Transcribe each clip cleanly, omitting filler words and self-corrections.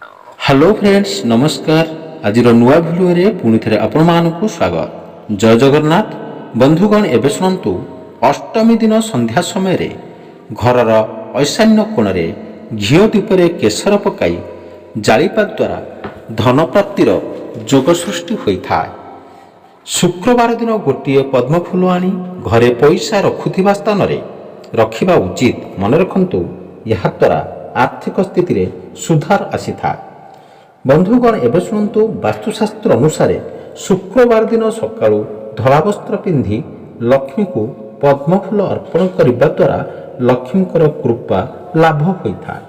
Hello friends नमस्कार आज नुआ भिडियो पुणी थे आपण मानक स्वागत जय जगन्नाथ बंधुगण एवं शुणु अष्टमी दिन संध्या समय घरर ऐशान्य कोण घीओ दीपरे केसर पकाई जालिपा द्वारा धन प्राप्तिर जोग सृष्टि होता है। शुक्रवार दिन गोटे पद्मफूल आनी घरे पैसा रखुवा स्थान रखा उचित मन रखु यह द्वारा आर्थिक स्थिति रे सुधार आसी था। बंधुगण एवं शुणु वास्तुशास्त्र अनुसार शुक्रवार दिन सकाळु धला वस्त्र पिंधि लक्ष्मी को पद्मफूल अर्पण करने द्वारा लक्ष्मी कृपा लाभ होता है।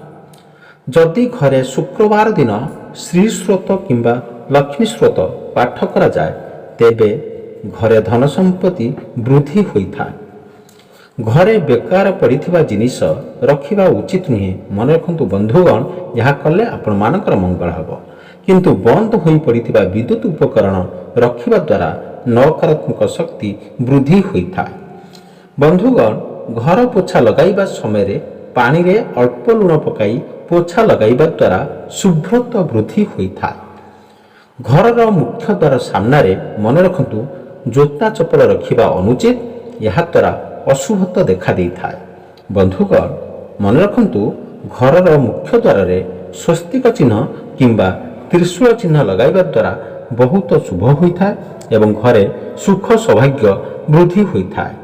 जदि घरे शुक्रवार दिन श्री स्रोत किंबा लक्ष्मी स्रोत पाठ करा जाए तेबे घरे धन संपत्ति वृद्धि होता है। घरे बेकार पड़िथिबा जिनिस रखिबा उचित नुहे मन रखु बंधुगण यह कले आपण मानकर मंगल हब किंतु बंद होई पड़िथिबा विद्युत उपकरण रखिबा द्वारा नकारात्मक शक्ति वृद्धि होता है। बंधुगण घर पोछा लगाइबा समय रे पानी रे अल्प लुण पकाई पोछा लगाइबा द्वारा शुभ्रता वृद्धि होता है। घरर मुख्य द्वार सामने मन रखु जोता चपल रखिबा अनुचित यह द्वारा अशुभता देखा देता है। बंधुगण मन रखु घरर मुख्य द्वार रे स्वस्तिक चिन्ह किंबा त्रिशूल चिन्ह लगाइबा द्वारा बहुत शुभ होता है एवं घरे सुख सौभाग्य वृद्धि होता है।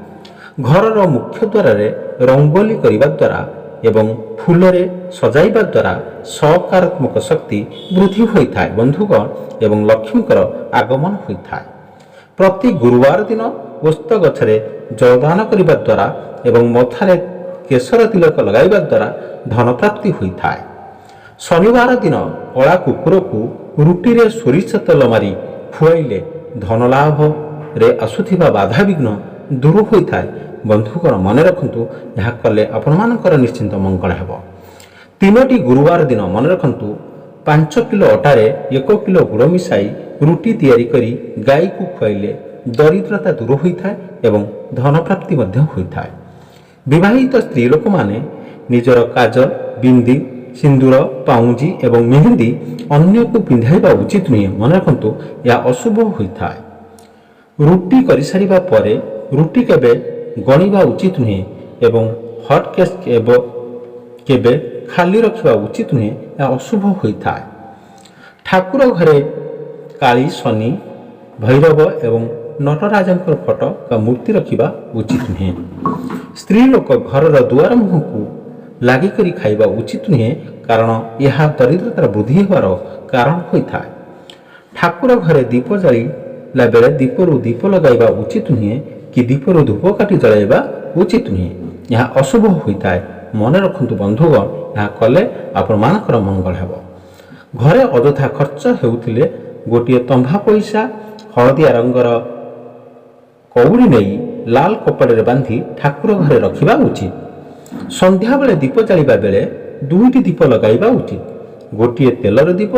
घरर मुख्य द्वार रे रंगोली करिबा द्वारा एवं फूल रे सजाइबा द्वारा सकारात्मक शक्ति वृद्धि होता है। बंधुगण एवं लक्ष्मीकर आगमन होता है। प्रति गुरुवार दिन ओस्त गछरे जलदान करने द्वारा एवं मथारे केसर तिलक लगाइबा द्वारा धन प्राप्ति होता है। शनिवार दिन कला कुकुर को रुटी रे सोरिष तेल मारी खुआइले धन लाभ रे आसुथिबा बाधा विघ्न दूर होता है। बंधुगण मन रखु यह कले आपण मानकर निश्चिंत मंगल हेब। तीनोटी गुरुवार दिन मन रखु 5 किलो अटारे 1 किलो गुड़ मिसाई रुटी तैयारी करी गाई को खुआइले दरिद्रता दूर होता है एवं धन प्राप्ति होता है। विवाहित स्त्री लोक माने निजर काजल बिंदी सिंदूर पाउंजी एवं मेहंदी अन्य को पिंधाइबा उचित नुहे मन रखु यह अशुभ होता है। रुटी कर सारिबा परे रुटी केबे गणिबा उचित नुहे एवं हट केस केबे खाली रखिबा उचित नुहे यह अशुभ होता है। ठाकुर घरे काली शनि भैरव एवं नटराजंकर फोटो का मूर्ति रखिबा उचित नुहे। स्त्री लोक घरर दुआर मुह को लागी करी खाइबा उचित नुहे कारण यह दरिद्रतार वृद्धि होवार कारण होता है। ठाकुर घरे दीप जलाइला बेले दीपरू दीप लगाइबा उचित नुहे कि दीपरू धूप काटी जलाइबा उचित नुहे यह अशुभ होता है। मन रखु बंधुगण यह कले आपण मानकर मंगल हेब। घरे अଯଥା खर्च हेउथिले गोटे तंभा पैसा हलदिया रंगर कौड़ी नहीं लाल कपड़े बांधि ठाकुर घरे रखिबा उचित। संध्या बेले दीप जालिबा बेले 2टी दीप लगाइबा उचित। गोटे तेलर दीप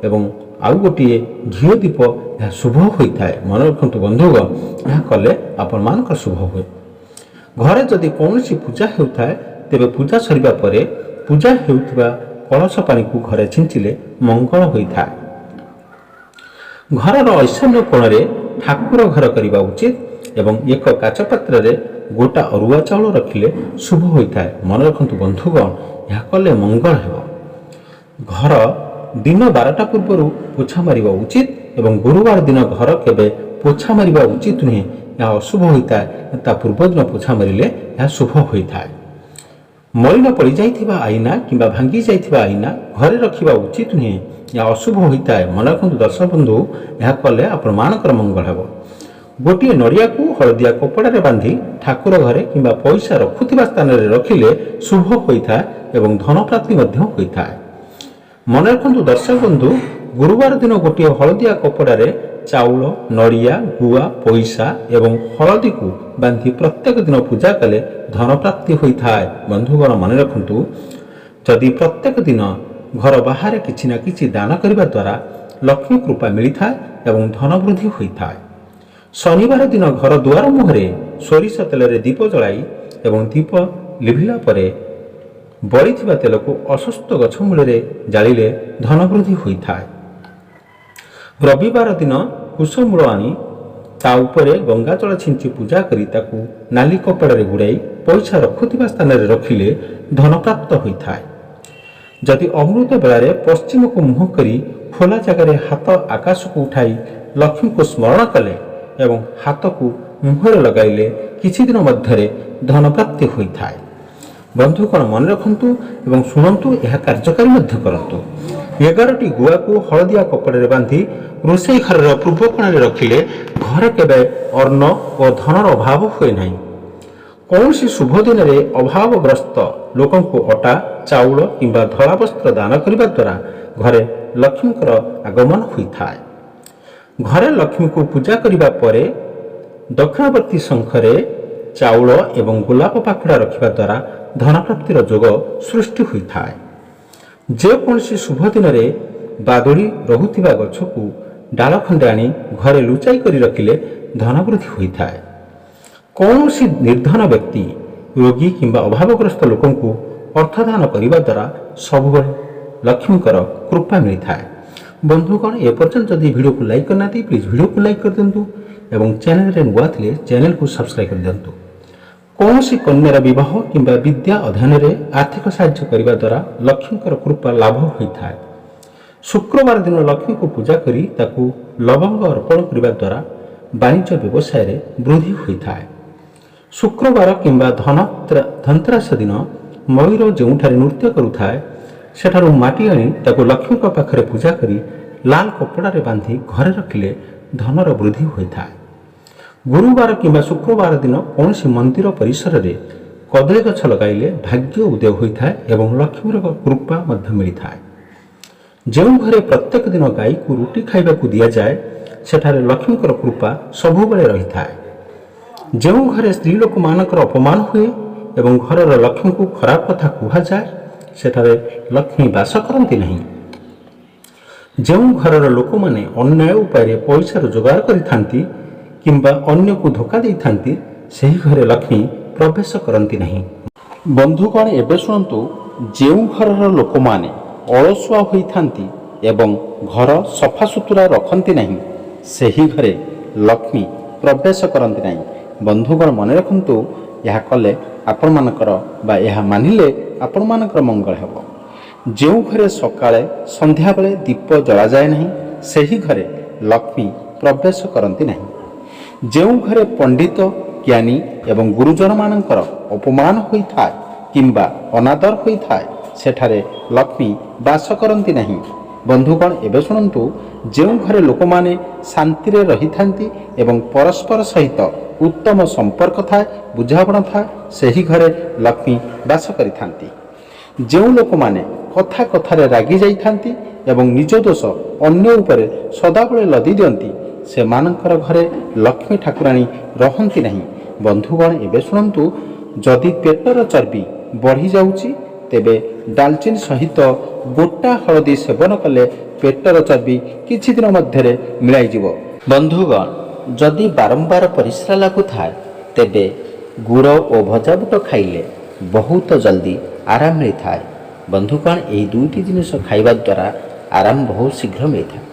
एवं आउ गोटे घीओ दीप यह शुभ होता है। मन रखु बंधुगण यह कले आपण मानकर शुभ हुए। घरे जदि कौनसी पूजा होता है तेबे पूजा सरिबा परे पूजा हेउथिबा कलश पानी को घरे छिंचिले मंगल होता है। घरर ऐशान्य कोण ठाकुर घर करने उचित एवं एक काच पात्र रे गोटा अरुआ चाउल रखिले शुभ होता है। मन रखु बंधुगण यह कले मंगल हेब। घर दिन 12टा पूर्व पोछा मारिबा उचित एवं गुरुवार दिन घर केबे पोछा मारिबा उचित नुहे यह अशुभ होता है। ता पूर्व दिन पोछा मारिले यह शुभ होता है। मलिन पड़ जाइथिबा आईना किंबा भांगी जाइथिबा आईना घरे रखिबा उचित नुहे यह अशुभ होता है। मन रखु दर्शक बंधु यह कले आपण मानकर मंगल हेब। गोटे नड़िया को हलदिया कपड़े बांधि ठाकुर घरे किंबा पैसा रखुथिबा स्थान रे रखिले शुभ होता है एवं धन प्राप्ति होता है। मन रखु दर्शक बंधु गुरुवार दिन गोटे हलदिया कपड़े चाउल नड़िया गुआ पैसा एवं हलदी को बांधि प्रत्येक दिन पूजा कले धन प्राप्ति होता है। बंधुगण मन रखु जदि प्रत्येक दिन घर बाहर किछि ना किछि दान करने द्वारा लक्ष्मी कृपा मिलता है एवं धन वृद्धि होता है। शनिवार दिन घर दुआर मुहरे सोरिष तेल दीप जलाई एवं दीप लिभिला परे ବଳିଥିବା ତେଲକୁ ଅସୁସ୍ଥ ଗଛ ମୂଳରେ ଜାଳିଲେ ଧନ ବୃଦ୍ଧି ହୋଇଥାଏ। ରବିବାର ଦିନ କୁଶମୂଳ ଆଣି ତା ଉପରେ ଗଙ୍ଗାଜଳ ଛିଞ୍ଚି ପୂଜା କରି ତାକୁ ନାଲି କପଡ଼ାରେ ଗୁଡ଼ାଇ ପଇସା ରଖୁଥିବା ସ୍ଥାନରେ ରଖିଲେ ଧନ ପ୍ରାପ୍ତ ହୋଇଥାଏ। ଯଦି ଅମୃତ ବେଳାରେ ପଶ୍ଚିମକୁ ମୁହଁ କରି ଖୋଲା ଜାଗାରେ ହାତ ଆକାଶକୁ ଉଠାଇ ଲକ୍ଷ୍ମୀଙ୍କୁ ସ୍ମରଣ କଲେ ଏବଂ ହାତକୁ ମୁହଁରେ ଲଗାଇଲେ କିଛି ଦିନ ମଧ୍ୟରେ ଧନ ପ୍ରାପ୍ତି ହୋଇଥାଏ। ବନ୍ଧୁଗଣ ମନେ ରଖନ୍ତୁ ଏବଂ ଶୁଣନ୍ତୁ, ଏହା କାର୍ଯ୍ୟକାରୀ ମଧ୍ୟ କରନ୍ତୁ। 11ଟି ଗୁଆକୁ ହଳଦିଆ କପଡ଼ାରେ ବାନ୍ଧି ରୋଷେଇ ଘରର ପୂର୍ବ କୋଣରେ ରଖିଲେ ଘରେ କେବେ ଅନ୍ନ ଓ ଧନର ଅଭାବ ହୁଏ ନାହିଁ। କୌଣସି ଶୁଭ ଦିନରେ ଅଭାବଗ୍ରସ୍ତ ଲୋକଙ୍କୁ ଅଟା, ଚାଉଳ କିମ୍ବା ଧଳା ବସ୍ତ୍ର ଦାନ କରିବା ଦ୍ୱାରା ଘରେ ଲକ୍ଷ୍ମୀଙ୍କର ଆଗମନ ହୋଇଥାଏ। ଘରେ ଲକ୍ଷ୍ମୀଙ୍କୁ ପୂଜା କରିବା ପରେ ଦକ୍ଷିଣବର୍ତ୍ତୀ ଶଙ୍ଖରେ ଚାଉଳ ଏବଂ ଗୋଲାପ ପାଖୁଡ଼ା ରଖିବା ଦ୍ୱାରା ଧନପ୍ରାପ୍ତିର ଯୋଗ ସୃଷ୍ଟି ହୋଇଥାଏ। ଯେକୌଣସି ଶୁଭ ଦିନରେ ବାଦୁଡ଼ି ରହୁଥିବା ଗଛକୁ ଡାଳ ଖଣ୍ଡେ ଆଣି ଘରେ ଲୁଚାଇ କରି ରଖିଲେ ଧନ ବୃଦ୍ଧି ହୋଇଥାଏ। କୌଣସି ନିର୍ଧନ ବ୍ୟକ୍ତି, ରୋଗୀ କିମ୍ବା ଅଭାବଗ୍ରସ୍ତ ଲୋକଙ୍କୁ ଅର୍ଥଦାନ କରିବା ଦ୍ୱାରା ସବୁବେଳେ ଲକ୍ଷ୍ମୀଙ୍କର କୃପା ମିଳିଥାଏ। ବନ୍ଧୁଗଣ, ଏପର୍ଯ୍ୟନ୍ତ ଯଦି ଭିଡ଼ିଓକୁ ଲାଇକ୍ କରିନାହାନ୍ତି ପ୍ଲିଜ୍ ଭିଡ଼ିଓକୁ ଲାଇକ୍ କରିଦିଅନ୍ତୁ ଏବଂ ଚ୍ୟାନେଲରେ ନୂଆ ଥିଲେ ଚ୍ୟାନେଲକୁ ସବସ୍କ୍ରାଇବ୍ କରିଦିଅନ୍ତୁ। କୌଣସି କନ୍ୟାର ବିବାହ କିମ୍ବା ବିଦ୍ୟା ଅଧ୍ୟୟନରେ ଆର୍ଥିକ ସାହାଯ୍ୟ କରିବା ଦ୍ୱାରା ଲକ୍ଷ୍ମୀଙ୍କର କୃପା ଲାଭ ହୋଇଥାଏ। ଶୁକ୍ରବାର ଦିନ ଲକ୍ଷ୍ମୀଙ୍କୁ ପୂଜା କରି ତାକୁ ଲବଙ୍ଗ ଅର୍ପଣ କରିବା ଦ୍ୱାରା ବାଣିଜ୍ୟ ବ୍ୟବସାୟରେ ବୃଦ୍ଧି ହୋଇଥାଏ। ଶୁକ୍ରବାର କିମ୍ବା ଧନତେରସ ଦିନ ମୟୂର ଯେଉଁଠାରେ ନୃତ୍ୟ କରୁଥାଏ ସେଠାରୁ ମାଟି ଆଣି ତାକୁ ଲକ୍ଷ୍ମୀଙ୍କ ପାଖରେ ପୂଜା କରି ଲାଲ କପଡ଼ାରେ ବାନ୍ଧି ଘରେ ରଖିଲେ ଧନର ବୃଦ୍ଧି ହୋଇଥାଏ। ଗୁରୁବାର କିମ୍ବା ଶୁକ୍ରବାର ଦିନ କୌଣସି ମନ୍ଦିର ପରିସରରେ କଦଳୀ ଗଛ ଲଗାଇଲେ ଭାଗ୍ୟ ଉଦୟ ହୋଇଥାଏ ଏବଂ ଲକ୍ଷ୍ମୀର କୃପା ମଧ୍ୟ ମିଳିଥାଏ। ଯେଉଁ ଘରେ ପ୍ରତ୍ୟେକ ଦିନ ଗାଈକୁ ରୁଟି ଖାଇବାକୁ ଦିଆଯାଏ ସେଠାରେ ଲକ୍ଷ୍ମୀଙ୍କର କୃପା ସବୁବେଳେ ରହିଥାଏ। ଯେଉଁ ଘରେ ସ୍ତ୍ରୀ ଲୋକମାନଙ୍କର ଅପମାନ ହୁଏ ଏବଂ ଘରର ଲକ୍ଷ୍ମୀଙ୍କୁ ଖରାପ କଥା କୁହାଯାଏ ସେଠାରେ ଲକ୍ଷ୍ମୀ ବାସ କରନ୍ତି ନାହିଁ। ଯେଉଁ ଘରର ଲୋକମାନେ ଅନ୍ୟାୟ ଉପାୟରେ ପଇସା ରୋଜଗାର କରିଥାନ୍ତି କିମ୍ବା ଅନ୍ୟକୁ ଧୋକା ଦେଇଥାନ୍ତି ସେହି ଘରେ ଲକ୍ଷ୍ମୀ ପ୍ରବେଶ କରନ୍ତି ନାହିଁ। ବନ୍ଧୁଗଣ, ଏବେ ଶୁଣନ୍ତୁ, ଯେଉଁ ଘରର ଲୋକମାନେ ଅଳସୁଆ ହୋଇଥାନ୍ତି ଏବଂ ଘର ସଫାସୁତୁରା ରଖନ୍ତି ନାହିଁ ସେହି ଘରେ ଲକ୍ଷ୍ମୀ ପ୍ରବେଶ କରନ୍ତି ନାହିଁ। ବନ୍ଧୁଗଣ ମନେ ରଖନ୍ତୁ, ଏହା କଲେ ଆପଣମାନଙ୍କର ବା ଏହା ମାନିଲେ ଆପଣମାନଙ୍କର ମଙ୍ଗଳ ହେବ। ଯେଉଁ ଘରେ ସକାଳେ ସନ୍ଧ୍ୟାବେଳେ ଦୀପ ଜଳାଯାଏ ନାହିଁ ସେହି ଘରେ ଲକ୍ଷ୍ମୀ ପ୍ରବେଶ କରନ୍ତି ନାହିଁ। ଯେଉଁ ଘରେ ପଣ୍ଡିତ, ଜ୍ଞାନୀ ଏବଂ ଗୁରୁଜନମାନଙ୍କର ଅପମାନ ହୋଇଥାଏ କିମ୍ବା ଅନାଦର ହୋଇଥାଏ ସେଠାରେ ଲକ୍ଷ୍ମୀ ବାସ କରନ୍ତି ନାହିଁ। ବନ୍ଧୁଗଣ, ଏବେ ଶୁଣନ୍ତୁ, ଯେଉଁ ଘରେ ଲୋକମାନେ ଶାନ୍ତିରେ ରହିଥାନ୍ତି ଏବଂ ପରସ୍ପର ସହିତ ଉତ୍ତମ ସମ୍ପର୍କ ଥାଏ, ବୁଝାବଣା ଥାଏ ସେହି ଘରେ ଲକ୍ଷ୍ମୀ ବାସ କରିଥାନ୍ତି। ଯେଉଁ ଲୋକମାନେ କଥା କଥାରେ ରାଗି ଯାଇଥାନ୍ତି ଏବଂ ନିଜ ଦୋଷ ଅନ୍ୟ ଉପରେ ସଦାବେଳେ ଲଦି ଦିଅନ୍ତି ସେମାନଙ୍କର ଘରେ ଲକ୍ଷ୍ମୀ ଠାକୁରାଣୀ ରହନ୍ତି ନାହିଁ। ବନ୍ଧୁଗଣ, ଏବେ ଶୁଣନ୍ତୁ, ଯଦି ପେଟର ଚର୍ବି ବଢ଼ିଯାଉଛି ତେବେ ଡାଲଚିନି ସହିତ ଗୋଟା ହଳଦୀ ସେବନ କଲେ ପେଟର ଚର୍ବି କିଛି ଦିନ ମଧ୍ୟରେ ମିଳାଇଯିବ। ବନ୍ଧୁଗଣ, ଯଦି ବାରମ୍ବାର ପରିସ୍ରା ଲାଗୁଥାଏ ତେବେ ଗୁଡ଼ ଓ ଭଜା ବୁଟ ଖାଇଲେ ବହୁତ ଜଲ୍ଦି ଆରାମ ମିଳିଥାଏ। ବନ୍ଧୁଗଣ, ଏହି ଦୁଇଟି ଜିନିଷ ଖାଇବା ଦ୍ୱାରା ଆରାମ ବହୁତ ଶୀଘ୍ର ମିଳିଥାଏ।